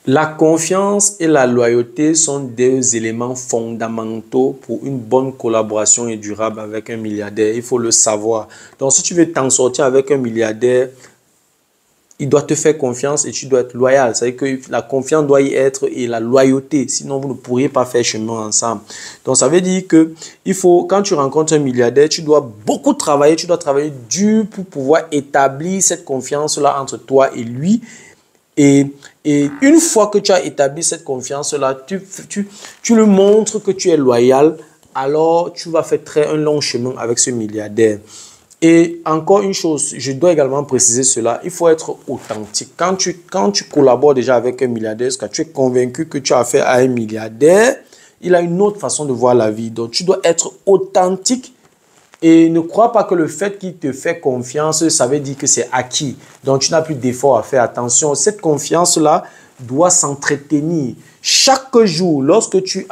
La confiance et la loyauté sont deux éléments fondamentaux pour une bonne collaboration et durable avec un milliardaire. Il faut le savoir. Donc, si tu veux t'en sortir avec un milliardaire, il doit te faire confiance et tu dois être loyal. C'est-à-dire que la confiance doit y être et la loyauté. Sinon, vous ne pourriez pas faire chemin ensemble. Donc, ça veut dire que quand tu rencontres un milliardaire, tu dois beaucoup travailler. Tu dois travailler dur pour pouvoir établir cette confiance-là entre toi et lui. Et une fois que tu as établi cette confiance-là, tu lui montres que tu es loyal, alors tu vas faire un long chemin avec ce milliardaire. Et encore une chose, je dois également préciser cela, il faut être authentique. Quand tu collabores déjà avec un milliardaire, parce que tu es convaincu que tu as affaire à un milliardaire, il a une autre façon de voir la vie. Donc, tu dois être authentique. Et ne crois pas que le fait qu'il te fait confiance, ça veut dire que c'est acquis. Donc, tu n'as plus d'effort à faire. Attention, cette confiance-là doit s'entretenir. Chaque jour, lorsque tu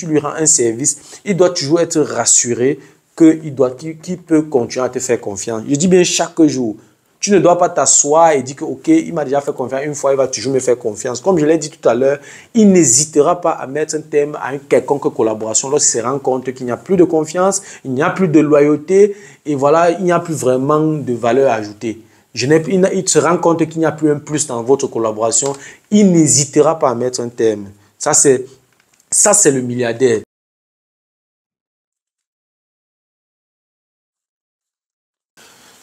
lui rends un service, il doit toujours être rassuré qu'il peut continuer à te faire confiance. Je dis bien chaque jour. Tu ne dois pas t'asseoir et dire que, OK, il m'a déjà fait confiance une fois, il va toujours me faire confiance. Comme je l'ai dit tout à l'heure, il n'hésitera pas à mettre un terme à une quelconque collaboration lorsqu'il se rend compte qu'il n'y a plus de confiance, il n'y a plus de loyauté et voilà, il n'y a plus vraiment de valeur ajoutée. Il se rend compte qu'il n'y a plus un plus dans votre collaboration, il n'hésitera pas à mettre un terme. Ça, c'est le milliardaire.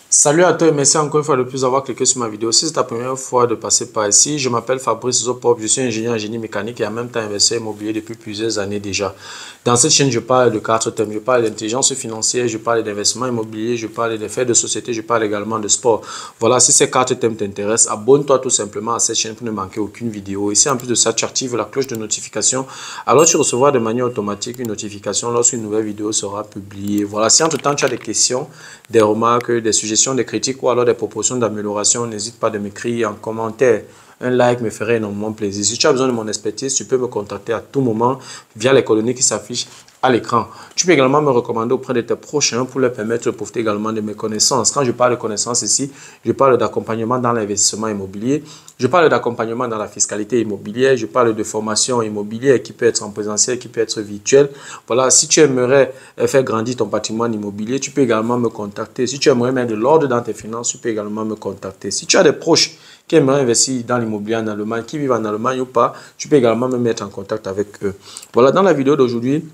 Salut à toi et merci encore une fois de plus d'avoir cliqué sur ma vidéo. Si c'est ta première fois de passer par ici, je m'appelle Fabrice Zopop, je suis ingénieur en génie mécanique et en même temps investisseur immobilier depuis plusieurs années déjà. Dans cette chaîne, je parle de 4 thèmes. Je parle d'intelligence financière, je parle d'investissement immobilier, je parle des faits de société, je parle également de sport. Voilà, si ces 4 thèmes t'intéressent, abonne-toi tout simplement à cette chaîne pour ne manquer aucune vidéo. Ici, en plus de ça, tu actives la cloche de notification. Alors, tu recevras de manière automatique une notification lorsqu'une nouvelle vidéo sera publiée. Voilà, si entre-temps, tu as des questions, des remarques, des suggestions, des critiques ou alors des propositions d'amélioration, n'hésite pas de m'écrire en commentaire. Un like me ferait énormément plaisir. Si tu as besoin de mon expertise, tu peux me contacter à tout moment via les coordonnées qui s'affichent à l'écran. Tu peux également me recommander auprès de tes prochains pour leur permettre de profiter également de mes connaissances. Quand je parle de connaissances ici, je parle d'accompagnement dans l'investissement immobilier, je parle d'accompagnement dans la fiscalité immobilière, je parle de formation immobilière qui peut être en présentiel, qui peut être virtuelle. Voilà, si tu aimerais faire grandir ton patrimoine immobilier, tu peux également me contacter. Si tu aimerais mettre de l'ordre dans tes finances, tu peux également me contacter. Si tu as des proches qui aimeraient investir dans l'immobilier en Allemagne, qui vivent en Allemagne ou pas, tu peux également me mettre en contact avec eux. Voilà, dans la vidéo d'aujourd'hui,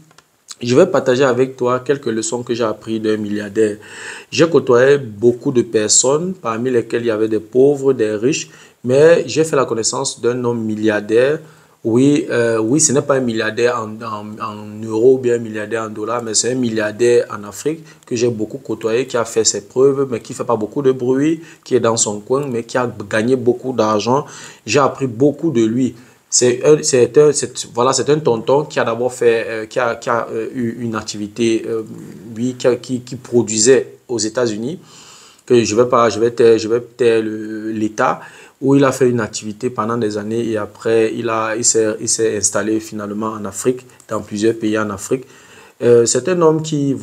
je vais partager avec toi quelques leçons que j'ai apprises d'un milliardaire. J'ai côtoyé beaucoup de personnes, parmi lesquelles il y avait des pauvres, des riches, mais j'ai fait la connaissance d'un homme milliardaire. Oui, ce n'est pas un milliardaire en euros ou bien un milliardaire en dollars, mais c'est un milliardaire en Afrique que j'ai beaucoup côtoyé, qui a fait ses preuves, mais qui ne fait pas beaucoup de bruit, qui est dans son coin, mais qui a gagné beaucoup d'argent. J'ai appris beaucoup de lui. C'est un tonton qui a d'abord fait, qui a eu une activité, qui produisait aux États-Unis, que je vais taire l'État, où il a fait une activité pendant des années et après il s'est installé finalement en Afrique, dans plusieurs pays en Afrique. C'est un homme qui est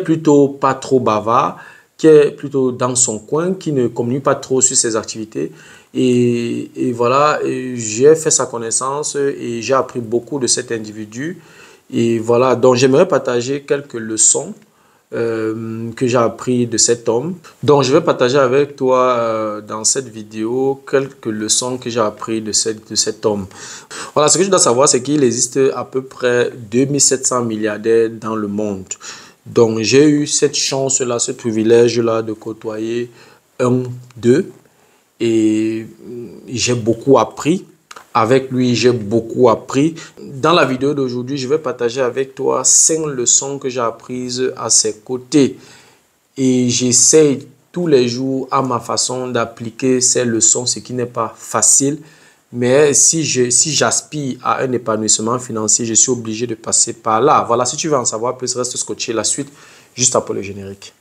plutôt pas trop bavard, qui est plutôt dans son coin, qui ne communique pas trop sur ses activités. Et voilà, j'ai fait sa connaissance et j'ai appris beaucoup de cet individu. Et voilà, donc j'aimerais partager quelques leçons que j'ai appris de cet homme. Donc je vais partager avec toi dans cette vidéo quelques leçons que j'ai appris de cet homme. Voilà, ce que je dois savoir, c'est qu'il existe à peu près 2700 milliardaires dans le monde. Donc j'ai eu cette chance-là, ce privilège-là de côtoyer un d'eux. Et j'ai beaucoup appris. Avec lui, j'ai beaucoup appris. Dans la vidéo d'aujourd'hui, je vais partager avec toi 5 leçons que j'ai apprises à ses côtés. Et j'essaie tous les jours à ma façon d'appliquer ces leçons, ce qui n'est pas facile. Mais si j'aspire à un épanouissement financier, je suis obligé de passer par là. Voilà, si tu veux en savoir plus, reste scotché. La suite, juste après le générique.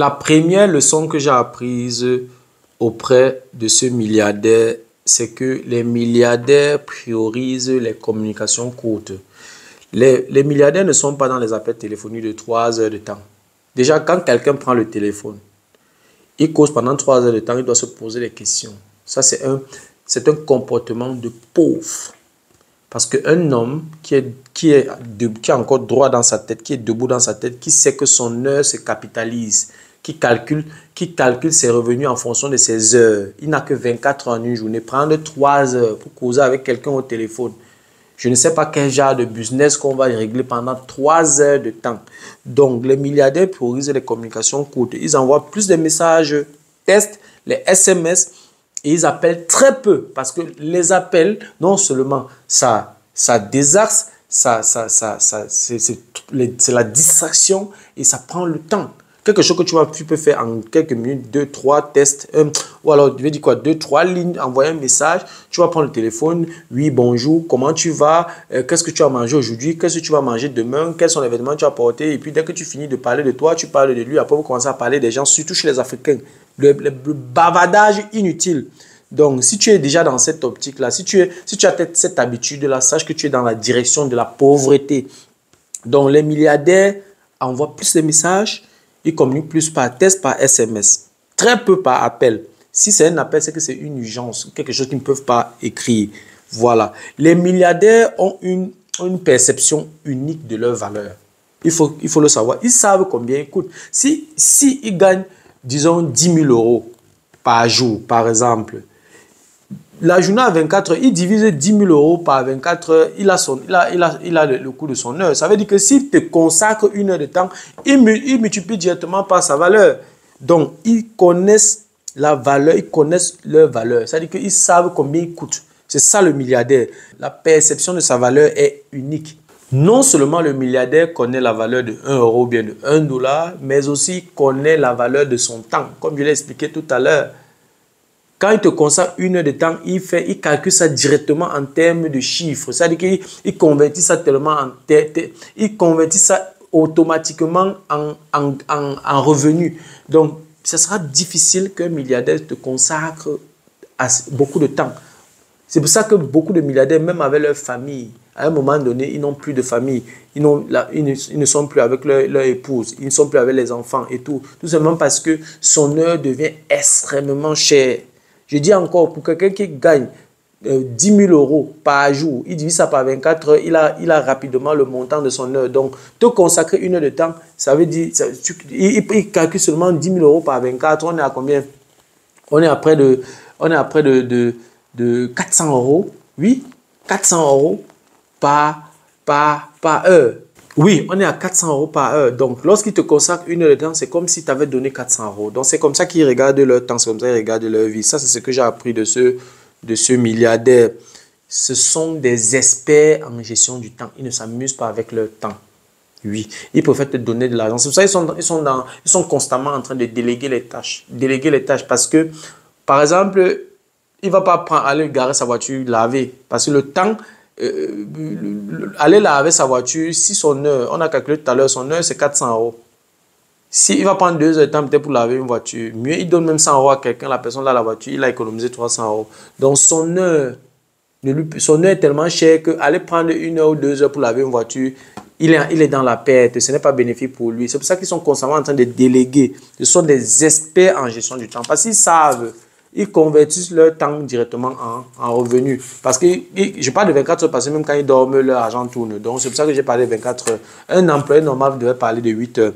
La première leçon que j'ai apprise auprès de ce milliardaire, c'est que les milliardaires priorisent les communications courtes. Les milliardaires ne sont pas dans les appels téléphoniques de 3 heures de temps. Déjà, quand quelqu'un prend le téléphone, il cause pendant 3 heures de temps, il doit se poser des questions. Ça, c'est un comportement de pauvre. Parce qu'un homme qui a encore droit dans sa tête, qui est debout dans sa tête, qui sait que son heure se capitalise, qui calcule ses revenus en fonction de ses heures. Il n'a que 24 heures en une journée. Prendre 3 heures pour causer avec quelqu'un au téléphone. Je ne sais pas quel genre de business qu'on va régler pendant 3 heures de temps. Donc, les milliardaires priorisent les communications courtes. Ils envoient plus de messages textes, les SMS, et ils appellent très peu. Parce que les appels, non seulement ça désaxe, c'est la distraction et ça prend le temps. Quelque chose que tu peux faire en quelques minutes, 2, 3 tests, ou alors, je vais dire quoi, 2, 3 lignes, envoyer un message, tu vas prendre le téléphone, oui, bonjour, comment tu vas, qu'est-ce que tu as mangé aujourd'hui, qu'est-ce que tu vas manger demain, quels sont les vêtements que tu as portés, et puis dès que tu finis de parler de toi, tu parles de lui, après vous commencez à parler des gens, surtout chez les Africains, le bavardage inutile. Donc, si tu es déjà dans cette optique-là, si tu as cette habitude-là, sache que tu es dans la direction de la pauvreté. Donc, les milliardaires envoient plus de messages, ils communiquent plus par texte, par SMS. Très peu par appel. Si c'est un appel, c'est que c'est une urgence, quelque chose qu'ils ne peuvent pas écrire. Voilà. Les milliardaires ont une perception unique de leur valeur. Il faut le savoir. Ils savent combien ils coûtent. Si ils gagnent, disons, 10 000 euros par jour, par exemple, la journée à 24 heures, il divise 10 000 euros par 24 heures, il a le coût de son heure. Ça veut dire que s'il te consacre une heure de temps, il multiplie directement par sa valeur. Donc, ils connaissent la valeur, ils connaissent leur valeur. Ça veut dire qu'ils savent combien il coûte. C'est ça le milliardaire. La perception de sa valeur est unique. Non seulement le milliardaire connaît la valeur de 1 euro ou bien de 1 dollar, mais aussi connaît la valeur de son temps. Comme je l'ai expliqué tout à l'heure. Quand il te consacre une heure de temps, il calcule ça directement en termes de chiffres. C'est-à-dire qu'il convertit ça tellement il convertit ça automatiquement en revenus. Donc, ce sera difficile qu'un milliardaire te consacre beaucoup de temps. C'est pour ça que beaucoup de milliardaires, même avec leur famille, à un moment donné, ils n'ont plus de famille. Ils ne sont plus avec leur épouse. Ils ne sont plus avec les enfants et tout. Tout simplement parce que son heure devient extrêmement chère. Je dis encore, pour quelqu'un qui gagne 10 000 euros par jour, il divise ça par 24 heures, il a rapidement le montant de son heure. Donc, te consacrer une heure de temps, ça veut dire, il calcule seulement 10 000 euros par 24, on est à combien? On est à près de 400 euros. Oui, 400 euros par heure. Oui, on est à 400 euros par heure. Donc, lorsqu'ils te consacrent une heure de temps, c'est comme si tu avais donné 400 euros. Donc, c'est comme ça qu'ils regardent leur temps, c'est comme ça qu'ils regardent leur vie. Ça, c'est ce que j'ai appris de ce milliardaire. Ce sont des experts en gestion du temps. Ils ne s'amusent pas avec leur temps. Oui, ils préfèrent te donner de l'argent. C'est pour ça qu'ils sont constamment en train de déléguer les tâches. Déléguer les tâches parce que, par exemple, il ne va pas aller garer sa voiture, laver. Parce que le temps... aller laver sa voiture, si son heure, on a calculé tout à l'heure, son heure c'est 400 euros. Si il va prendre 2 heures de temps peut-être pour laver une voiture, mieux il donne même 100 euros à quelqu'un, la personne là la voiture, il a économisé 300 euros. Donc son heure est tellement chère que aller prendre 1 heure ou 2 heures pour laver une voiture, il est dans la perte, ce n'est pas bénéfique pour lui. C'est pour ça qu'ils sont constamment en train de déléguer. Ce sont des experts en gestion du temps parce qu'ils savent. Ils convertissent leur temps directement en revenus. Parce que je parle de 24 heures parce que même quand ils dorment, leur argent tourne. Donc, c'est pour ça que j'ai parlé de 24 heures. Un employé normal devrait parler de 8 heures.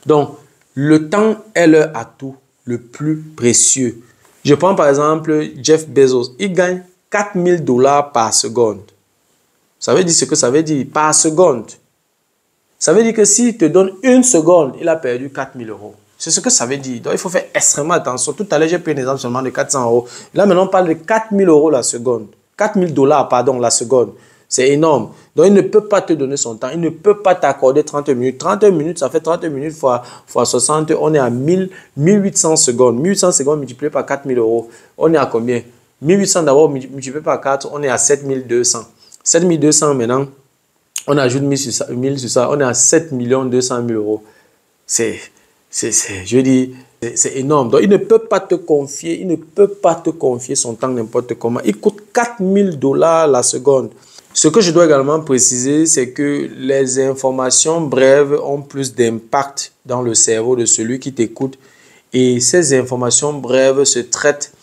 Donc, le temps est leur atout le plus précieux. Je prends par exemple Jeff Bezos. Il gagne 4 000 $ par seconde. Ça veut dire ce que ça veut dire par seconde. Ça veut dire que s'il te donne 1 seconde, il a perdu 4 000 euros. C'est ce que ça veut dire. Donc, il faut faire extrêmement attention. Tout à l'heure, j'ai pris un exemple seulement de 400 euros. Là, maintenant, on parle de 4 000 euros la seconde. 4 000 $ pardon, la seconde. C'est énorme. Donc, il ne peut pas te donner son temps. Il ne peut pas t'accorder 30 minutes. 30 minutes, ça fait 30 minutes fois 60. On est à 1800 secondes. 1800 secondes multiplié par 4 000 euros. On est à combien? 1800 d'abord multiplié par 4, on est à 7200. 7200 maintenant, on ajoute 1000 sur ça, on est à 7 200 000 euros. Je dis, c'est énorme. Donc, il ne peut pas te confier, son temps n'importe comment. Il coûte 4000 dollars la seconde. Ce que je dois également préciser, c'est que les informations brèves ont plus d'impact dans le cerveau de celui qui t'écoute. Et ces informations brèves se traitent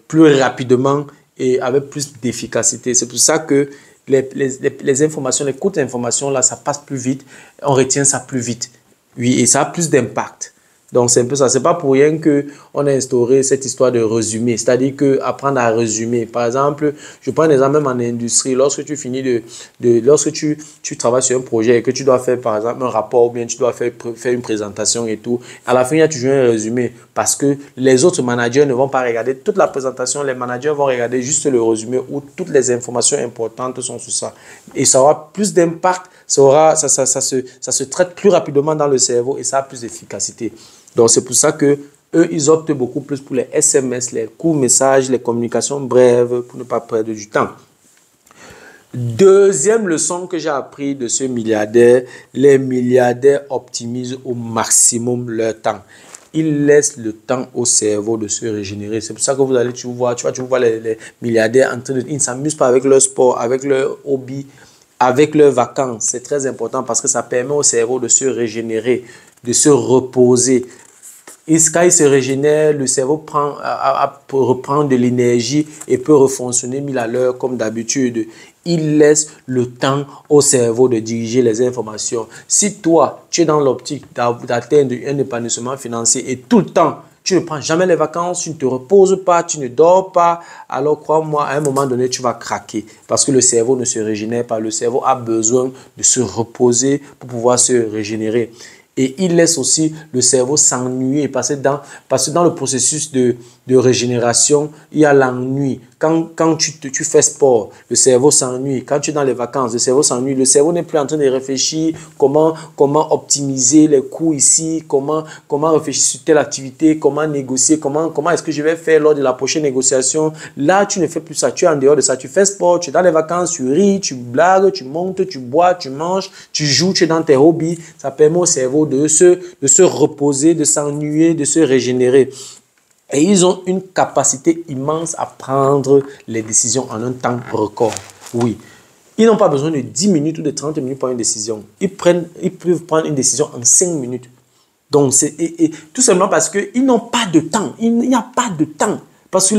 plus rapidement et avec plus d'efficacité. C'est pour ça que les informations, les courtes informations, là, ça passe plus vite. On retient ça plus vite. Oui, et ça a plus d'impact. Donc, c'est un peu ça. C'est pas pour rien qu'on a instauré cette histoire de résumé. C'est-à-dire qu'apprendre à résumer. Par exemple, je prends un exemple même en industrie. Lorsque tu finis lorsque tu travailles sur un projet et que tu dois faire, par exemple, un rapport ou bien tu dois faire une présentation et tout, à la fin, il y a toujours un résumé parce que les autres managers ne vont pas regarder toute la présentation. Les managers vont regarder juste le résumé où toutes les informations importantes sont sur ça. Et ça aura plus d'impact. Ça se traite plus rapidement dans le cerveau et ça a plus d'efficacité. Donc, c'est pour ça que eux, ils optent beaucoup plus pour les SMS, les courts messages, les communications brèves pour ne pas perdre du temps. Deuxième leçon que j'ai appris de ce milliardaire, les milliardaires optimisent au maximum leur temps. Ils laissent le temps au cerveau de se régénérer. C'est pour ça que vous allez, tu vois les milliardaires en train de... Ils ne s'amusent pas avec leur sport, avec leur hobby, avec leurs vacances. C'est très important parce que ça permet au cerveau de se régénérer, de se reposer. Et quand il se régénère, le cerveau reprend de l'énergie et peut refonctionner 1000 à l'heure comme d'habitude. Il laisse le temps au cerveau de diriger les informations. Si toi, tu es dans l'optique d'atteindre un épanouissement financier et tout le temps, tu ne prends jamais les vacances, tu ne te reposes pas, tu ne dors pas, alors crois-moi, à un moment donné, tu vas craquer parce que le cerveau ne se régénère pas. Le cerveau a besoin de se reposer pour pouvoir se régénérer. Et il laisse aussi le cerveau s'ennuyer parce que dans le processus de régénération, il y a l'ennui. Quand tu fais sport, le cerveau s'ennuie. Quand tu es dans les vacances, le cerveau s'ennuie. Le cerveau n'est plus en train de réfléchir comment optimiser les coûts ici, comment réfléchir sur telle activité, comment négocier, comment est-ce que je vais faire lors de la prochaine négociation. Là, tu ne fais plus ça. Tu es en dehors de ça. Tu fais sport, tu es dans les vacances, tu ris, tu blagues, tu montes, tu bois, tu manges, tu joues, tu es dans tes hobbies. Ça permet au cerveau de se reposer, de s'ennuyer, de se régénérer. Et ils ont une capacité immense à prendre les décisions en un temps record. Oui. Ils n'ont pas besoin de 10 minutes ou de 30 minutes pour une décision. Ils peuvent prendre une décision en 5 minutes. Donc, tout simplement parce qu'ils n'ont pas de temps. Il n'y a pas de temps. Parce que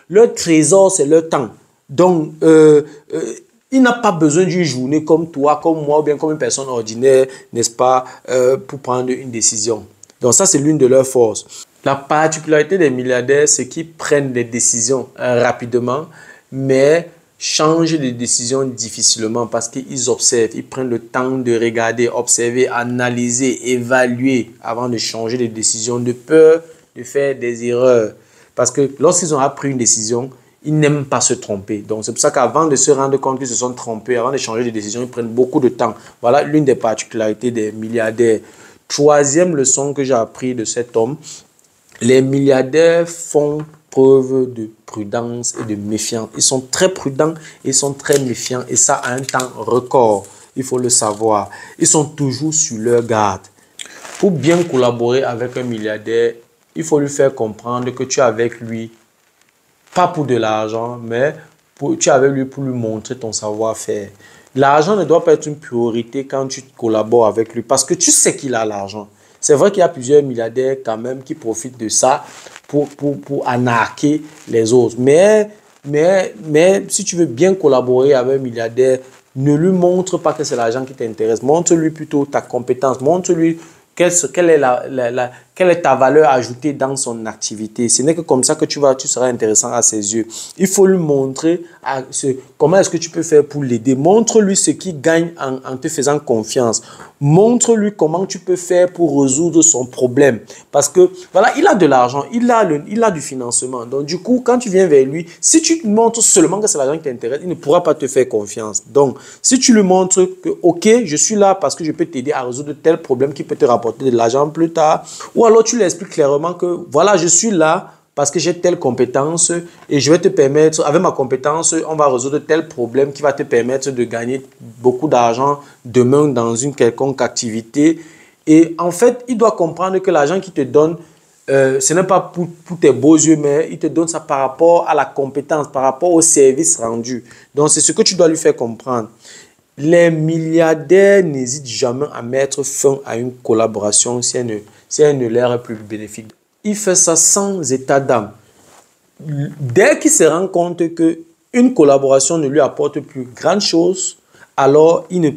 leur trésor, c'est leur temps. Donc, il n'a pas besoin d'une journée comme toi, comme moi, ou bien comme une personne ordinaire, n'est-ce pas, pour prendre une décision. Donc, ça, c'est l'une de leurs forces. La particularité des milliardaires, c'est qu'ils prennent des décisions rapidement, mais changent les décisions difficilement parce qu'ils observent, ils prennent le temps de regarder, observer, analyser, évaluer avant de changer les décisions, de peur de faire des erreurs. Parce que lorsqu'ils ont appris une décision, ils n'aiment pas se tromper. Donc, c'est pour ça qu'avant de se rendre compte qu'ils se sont trompés, avant de changer de décision, ils prennent beaucoup de temps. Voilà l'une des particularités des milliardaires. Troisième leçon que j'ai appris de cet homme, les milliardaires font preuve de prudence et de méfiance. Ils sont très prudents, ils sont très méfiants et ça à un temps record. Il faut le savoir. Ils sont toujours sur leur garde. Pour bien collaborer avec un milliardaire, il faut lui faire comprendre que tu es avec lui, pas pour de l'argent, mais tu es avec lui pour lui montrer ton savoir-faire. L'argent ne doit pas être une priorité quand tu collabores avec lui parce que tu sais qu'il a l'argent. C'est vrai qu'il y a plusieurs milliardaires quand même qui profitent de ça pour arnaquer les autres. Mais si tu veux bien collaborer avec un milliardaire, ne lui montre pas que c'est l'argent qui t'intéresse. Montre-lui plutôt ta compétence. Montre-lui quelle est ta valeur ajoutée dans son activité. Ce n'est que comme ça que tu seras intéressant à ses yeux. Il faut lui montrer comment est-ce que tu peux faire pour l'aider. Montre-lui ce qu'il gagne en te faisant confiance. Montre-lui comment tu peux faire pour résoudre son problème. Parce que, voilà, il a de l'argent, il a du financement. Donc, du coup, quand tu viens vers lui, si tu te montres seulement que c'est l'argent qui t'intéresse, il ne pourra pas te faire confiance. Donc, si tu lui montres que, OK, je suis là parce que je peux t'aider à résoudre tel problème qui peut te rapporter de l'argent plus tard, ou alors tu lui expliques clairement que, voilà, je suis là parce que j'ai telle compétence et je vais te permettre, avec ma compétence, on va résoudre tel problème qui va te permettre de gagner beaucoup d'argent demain dans une quelconque activité. Et en fait, il doit comprendre que l'argent qu'il te donne, ce n'est pas pour tes beaux yeux, mais il te donne ça par rapport à la compétence, par rapport au service rendu. Donc, c'est ce que tu dois lui faire comprendre. Les milliardaires n'hésitent jamais à mettre fin à une collaboration si elle ne leur est plus bénéfique. Il fait ça sans état d'âme. Dès qu'il se rend compte qu'une collaboration ne lui apporte plus grande chose, alors il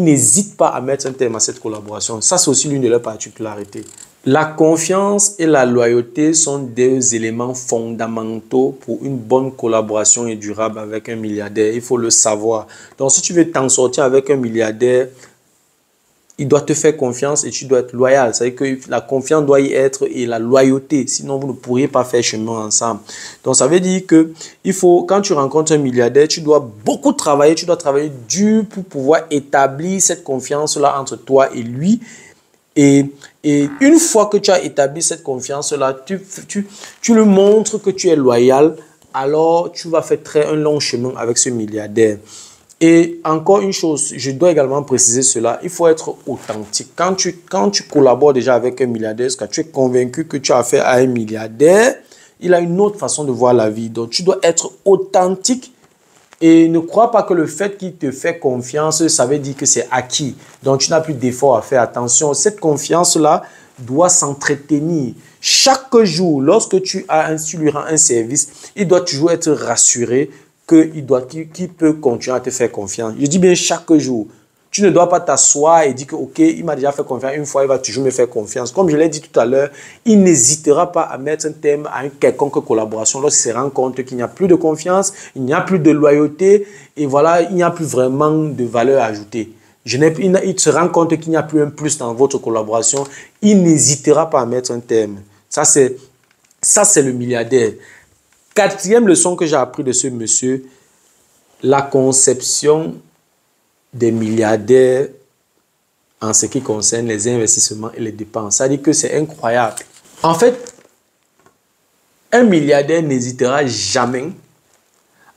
n'hésite pas à mettre un terme à cette collaboration. Ça, c'est aussi l'une de leurs particularités. La confiance et la loyauté sont des éléments fondamentaux pour une bonne collaboration et durable avec un milliardaire. Il faut le savoir. Donc, si tu veux t'en sortir avec un milliardaire, il doit te faire confiance et tu dois être loyal. C'est-à-dire que la confiance doit y être et la loyauté. Sinon, vous ne pourriez pas faire chemin ensemble. Donc, ça veut dire que quand tu rencontres un milliardaire, tu dois beaucoup travailler. Tu dois travailler dur pour pouvoir établir cette confiance-là entre toi et lui. Et une fois que tu as établi cette confiance-là, tu lui montres que tu es loyal, alors tu vas faire un long chemin avec ce milliardaire. Et encore une chose, je dois également préciser cela, il faut être authentique. Quand tu collabores déjà avec un milliardaire, parce que tu es convaincu que tu as affaire à un milliardaire, il a une autre façon de voir la vie. Donc, tu dois être authentique et ne crois pas que le fait qu'il te fait confiance, ça veut dire que c'est acquis. Donc, tu n'as plus d'effort à faire. Attention, cette confiance-là doit s'entretenir. Chaque jour, lorsque tu lui rends un service, il doit toujours être rassuré qu'il peut continuer à te faire confiance. Je dis bien chaque jour. Tu ne dois pas t'asseoir et dire que, ok, il m'a déjà fait confiance une fois, il va toujours me faire confiance. Comme je l'ai dit tout à l'heure, il n'hésitera pas à mettre un terme à une quelconque collaboration lorsqu'il se rend compte qu'il n'y a plus de confiance, il n'y a plus de loyauté et voilà, il n'y a plus vraiment de valeur ajoutée. Il se rend compte qu'il n'y a plus un plus dans votre collaboration, il n'hésitera pas à mettre un terme. Ça, c'est le milliardaire. Quatrième leçon que j'ai appris de ce monsieur, la conception des milliardaires en ce qui concerne les investissements et les dépenses. Ça dit que c'est incroyable. En fait, un milliardaire n'hésitera jamais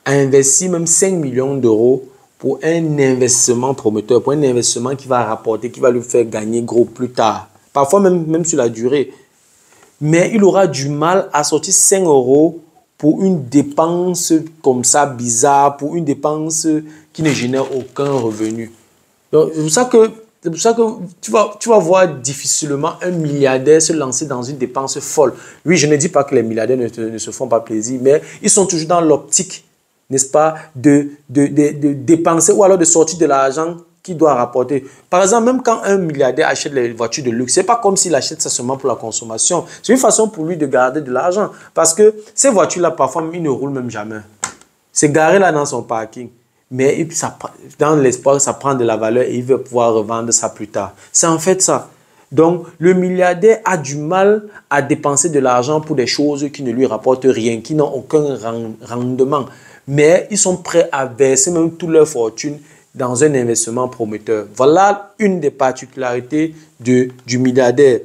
à investir même 5 millions d'euros pour un investissement prometteur, pour un investissement qui va rapporter, qui va lui faire gagner gros plus tard. Parfois même sur la durée. Mais il aura du mal à sortir 5 euros pour une dépense comme ça bizarre, pour une dépense qui ne génère aucun revenu. Donc, c'est pour ça que tu vas voir difficilement un milliardaire se lancer dans une dépense folle. Oui, je ne dis pas que les milliardaires ne se font pas plaisir, mais ils sont toujours dans l'optique, n'est-ce pas, de dépenser ou alors de sortir de l'argent qui doit rapporter. Par exemple, même quand un milliardaire achète les voitures de luxe, ce n'est pas comme s'il achète ça seulement pour la consommation. C'est une façon pour lui de garder de l'argent. Parce que ces voitures-là, parfois, ils ne roulent même jamais. C'est garé là dans son parking. Mais dans l'espoir, ça prend de la valeur et il veut pouvoir revendre ça plus tard. C'est en fait ça. Donc, le milliardaire a du mal à dépenser de l'argent pour des choses qui ne lui rapportent rien, qui n'ont aucun rendement. Mais ils sont prêts à verser même toute leur fortune dans un investissement prometteur. Voilà une des particularités du milliardaire.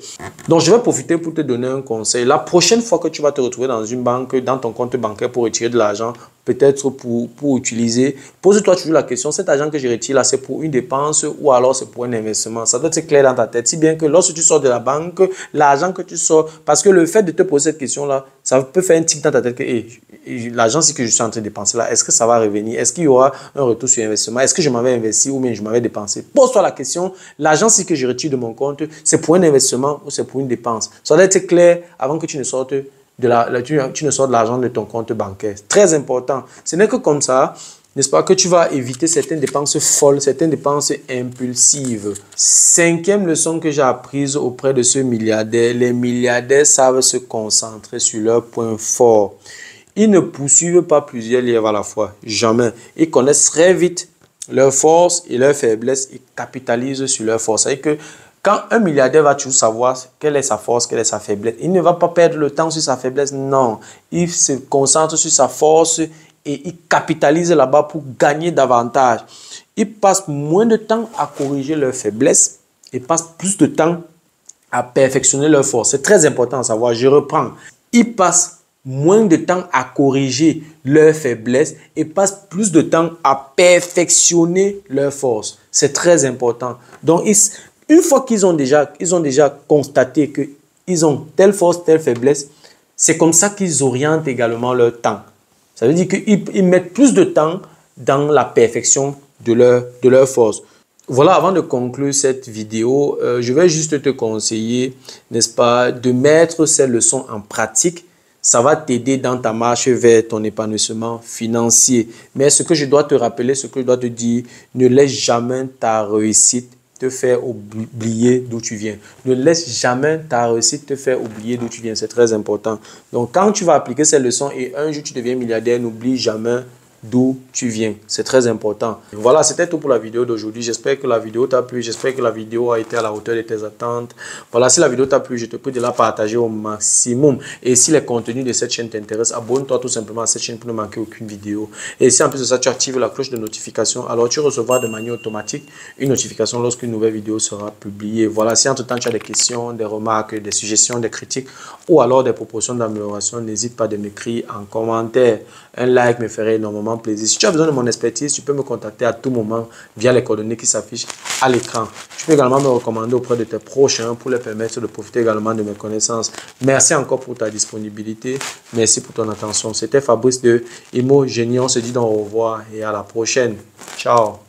Donc, je vais profiter pour te donner un conseil. La prochaine fois que tu vas te retrouver dans une banque, dans ton compte bancaire pour retirer de l'argent, peut-être pour utiliser, pose-toi toujours la question, cet argent que je retire là, c'est pour une dépense ou alors c'est pour un investissement? Ça doit être clair dans ta tête. Si bien que lorsque tu sors de la banque, l'argent que tu sors, parce que le fait de te poser cette question-là, ça peut faire un tic dans ta tête que l'argent que je suis en train de dépenser là, est-ce que ça va revenir? Est-ce qu'il y aura un retour sur investissement? Est-ce que je m'avais investi ou bien je m'avais dépensé? Pose-toi la question, l'argent que je retire de mon compte, c'est pour un investissement ou c'est pour une dépense? Ça doit être clair avant que tu ne sortes tu ne sors de l'argent de ton compte bancaire. Très important. Ce n'est que comme ça, n'est-ce pas, que tu vas éviter certaines dépenses folles, certaines dépenses impulsives. Cinquième leçon que j'ai apprise auprès de ce milliardaire, les milliardaires savent se concentrer sur leurs points forts. Ils ne poursuivent pas plusieurs lièvres à la fois. Jamais. Ils connaissent très vite leurs forces et leurs faiblesses. Ils capitalisent sur leurs forces. C'est-à-dire que quand un milliardaire va toujours savoir quelle est sa force, quelle est sa faiblesse, il ne va pas perdre le temps sur sa faiblesse, non. Il se concentre sur sa force et il capitalise là-bas pour gagner davantage. Il passe moins de temps à corriger leurs faiblesses et passe plus de temps à perfectionner leurs forces. C'est très important à savoir, je reprends. Il passe moins de temps à corriger leurs faiblesses et passe plus de temps à perfectionner leurs forces. C'est très important. Donc, Une fois qu'ils ont déjà constaté qu'ils ont telle force, telle faiblesse, c'est comme ça qu'ils orientent également leur temps. Ça veut dire qu'ils mettent plus de temps dans la perfection de leur force. Voilà, avant de conclure cette vidéo, je vais juste te conseiller, n'est-ce pas, de mettre ces leçons en pratique. Ça va t'aider dans ta marche vers ton épanouissement financier. Mais ce que je dois te rappeler, ce que je dois te dire, ne laisse jamais ta réussite te faire oublier d'où tu viens. Ne laisse jamais ta réussite te faire oublier d'où tu viens. C'est très important. Donc, quand tu vas appliquer ces leçons et un jour tu deviens milliardaire, n'oublie jamais d'où tu viens. C'est très important. Voilà, c'était tout pour la vidéo d'aujourd'hui. J'espère que la vidéo t'a plu. J'espère que la vidéo a été à la hauteur de tes attentes. Voilà, si la vidéo t'a plu, je te prie de la partager au maximum. Et si les contenus de cette chaîne t'intéressent, abonne-toi tout simplement à cette chaîne pour ne manquer aucune vidéo. Et si en plus de ça, tu actives la cloche de notification, alors tu recevras de manière automatique une notification lorsqu'une nouvelle vidéo sera publiée. Voilà, si entre-temps tu as des questions, des remarques, des suggestions, des critiques ou alors des propositions d'amélioration, n'hésite pas de m'écrire en commentaire. Un like me ferait énormément plaisir. Si tu as besoin de mon expertise, tu peux me contacter à tout moment via les coordonnées qui s'affichent à l'écran. Tu peux également me recommander auprès de tes proches pour les permettre de profiter également de mes connaissances. Merci encore pour ta disponibilité. Merci pour ton attention. C'était Fabrice de Imo Génie. On se dit donc au revoir et à la prochaine. Ciao.